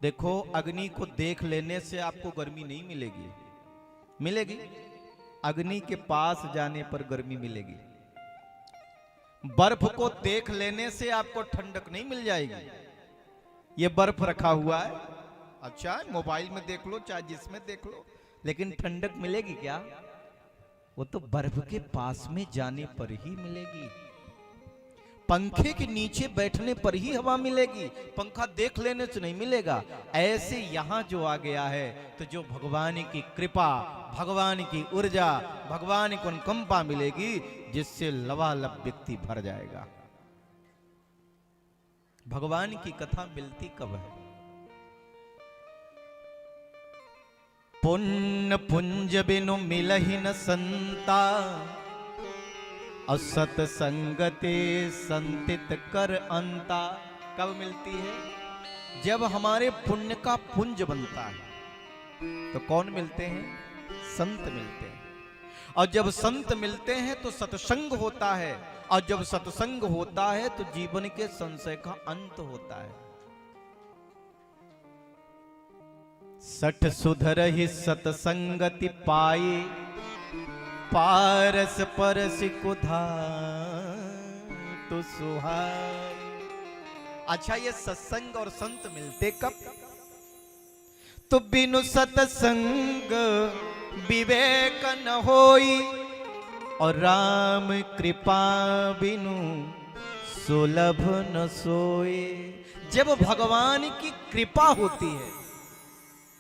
देखो, अग्नि को देख लेने से आपको गर्मी नहीं मिलेगी। मिलेगी अग्नि के पास जाने पर गर्मी मिलेगी। बर्फ को देख लेने से आपको ठंडक नहीं मिल जाएगी। ये बर्फ रखा हुआ है, अच्छा मोबाइल में देख लो चाहे जिसमें देख लो, लेकिन ठंडक मिलेगी क्या? वो तो बर्फ के पास में जाने पर ही मिलेगी। पंखे के नीचे बैठने पर ही हवा मिलेगी, पंखा देख लेने से नहीं मिलेगा। ऐसे यहां जो आ गया है तो जो भगवान की कृपा, भगवान की ऊर्जा, भगवान को अनुकंपा मिलेगी, जिससे लबालब व्यक्ति भर जाएगा। भगवान की कथा मिलती कब है? पुण्य पुंज बिनु मिलहि न संता, असत संगते संतित कर अंता। कब मिलती है? जब हमारे पुण्य का पुंज बनता है। तो कौन मिलते हैं? संत मिलते हैं। और जब संत मिलते हैं तो सत्संग होता है, और जब सत्संग होता है तो जीवन के संशय का अंत होता है। सठ सुधरहि सतसंगति पाए, पारस परस कुधा तो सुहाए। अच्छा, ये सत्संग और संत मिलते कब? तो बिनु सत्संग विवेक न होई, और राम कृपा बिनु सुलभ न सोए। जब भगवान की कृपा होती है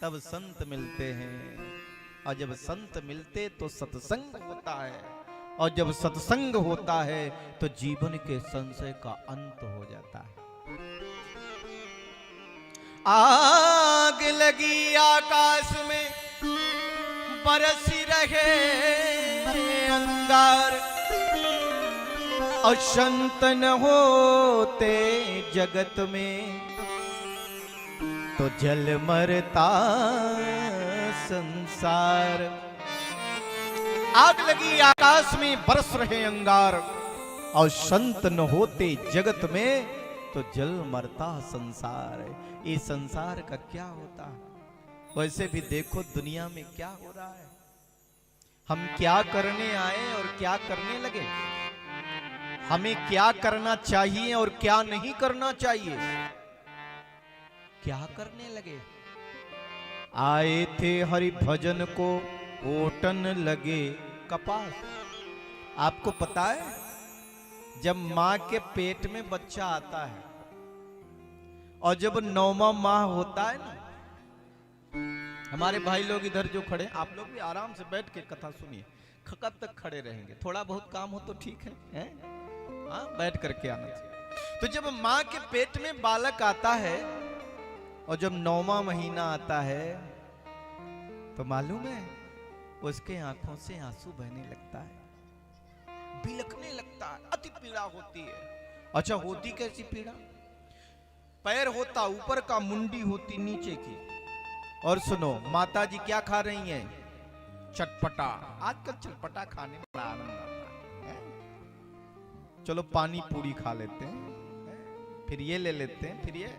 तब संत मिलते हैं, और जब संत मिलते तो सत्संग होता है, और जब सत्संग होता है तो जीवन के संशय का अंत हो जाता है। आग लगी आकाश में बरसी रहे अंगार, और संत न होते जगत में तो जल मरता संसार। आग लगी आकाश में बरस रहे अंगार, और संत न होते जगत में तो जल मरता संसार। ये संसार का क्या होता है? वैसे भी देखो दुनिया में क्या हो रहा है। हम क्या करने आए और क्या करने लगे। हमें क्या करना चाहिए और क्या नहीं करना चाहिए, क्या करने लगे। आए थे हरि भजन को ओटन लगे कपास। आपको पता है, जब मां के पेट में बच्चा आता है और जब 9वां माह होता है ना, हमारे भाई लोग इधर जो खड़े, आप लोग भी आराम से बैठ के कथा सुनिए। कब तक खड़े रहेंगे? थोड़ा बहुत काम हो तो ठीक है, हाँ बैठ करके आना चाहिए। तो जब मां के पेट में बालक आता है और जब 9वां महीना आता है तो मालूम है उसके आंखों से आंसू बहने लगता है, बिलखने लगता है, अति पीड़ा होती है। अच्छा, होती कैसी पीड़ा? पैर होता ऊपर का, मुंडी होती नीचे की। और सुनो, माता जी क्या खा रही हैं? चटपटा। आजकल चटपटा खाने में बड़ा आनंद आता है। चलो पानी पूरी खा लेते हैं, फिर ये ले लेते हैं, फिर ये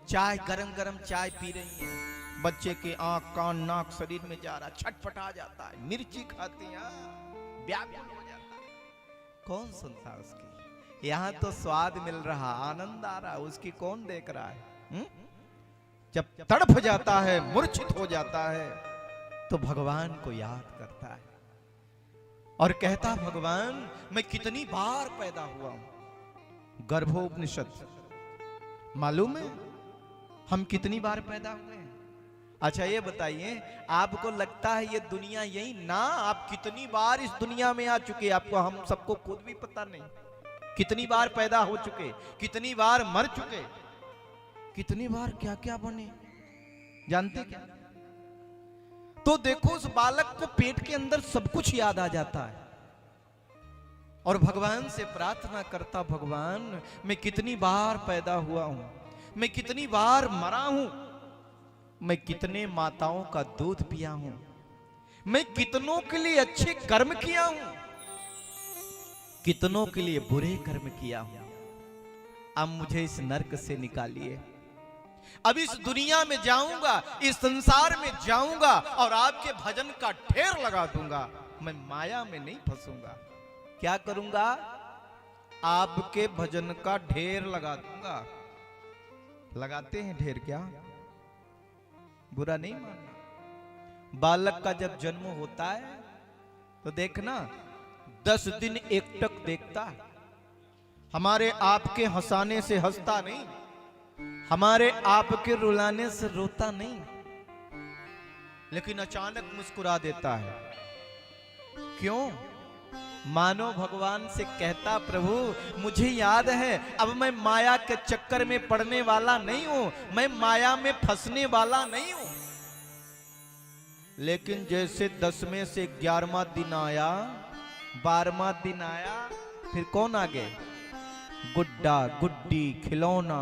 चाय, गरम गरम चाय पी रही है, बच्चे के आंख कान नाक शरीर में जा रहा, छटपटा जाता है। मिर्ची खाती है, व्याकुल हो जाता है। कौन सुनता है उसकी? यहाँ तो स्वाद मिल रहा, आनंद आ रहा, उसकी कौन देख रहा है? जब तड़प जाता है, मूर्छित हो जाता है, तो भगवान को याद करता है और कहता, भगवान मैं कितनी बार पैदा हुआ हूं। गर्भोपनिषद मालूम है हम कितनी बार पैदा हुए हैं? अच्छा ये बताइए, आपको लगता है ये दुनिया यही ना? आप कितनी बार इस दुनिया में आ चुके, आपको हम सबको खुद भी पता नहीं। कितनी बार पैदा हो चुके, कितनी बार मर चुके, कितनी बार क्या क्या बने, जानते क्या? तो देखो, उस बालक को पेट के अंदर सब कुछ याद आ जाता है और भगवान से प्रार्थना करता, भगवान मैं कितनी बार पैदा हुआ हूं, मैं कितनी बार मरा हूं, मैं कितने माताओं का दूध पिया हूं, मैं कितनों के लिए अच्छे कर्म किया हूं, कितनों के लिए बुरे कर्म किया हूं। अब मुझे इस नरक से निकालिए। अब इस दुनिया में जाऊंगा, इस संसार में जाऊंगा और आपके भजन का ढेर लगा दूंगा। मैं माया में नहीं फंसूंगा। क्या करूंगा? आपके भजन का ढेर लगा दूंगा। लगाते हैं ढेर, क्या बुरा नहीं मानना। बालक का जब जन्म होता है तो देखना 10 दिन एकटक देखता है। हमारे आपके हंसाने से हंसता नहीं, हमारे आपके रुलाने से रोता नहीं, लेकिन अचानक मुस्कुरा देता है। क्यों? मानो भगवान से कहता, प्रभु मुझे याद है, अब मैं माया के चक्कर में पड़ने वाला नहीं हूं, मैं माया में फंसने वाला नहीं हूं। लेकिन जैसे 10वें से 11वां दिन आया, 12वां दिन आया, फिर कौन आ गए? गुड्डा गुड्डी, खिलौना,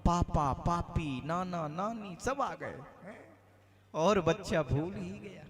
पापा पापी, नाना नानी सब आ गए और बच्चा भूल ही गया।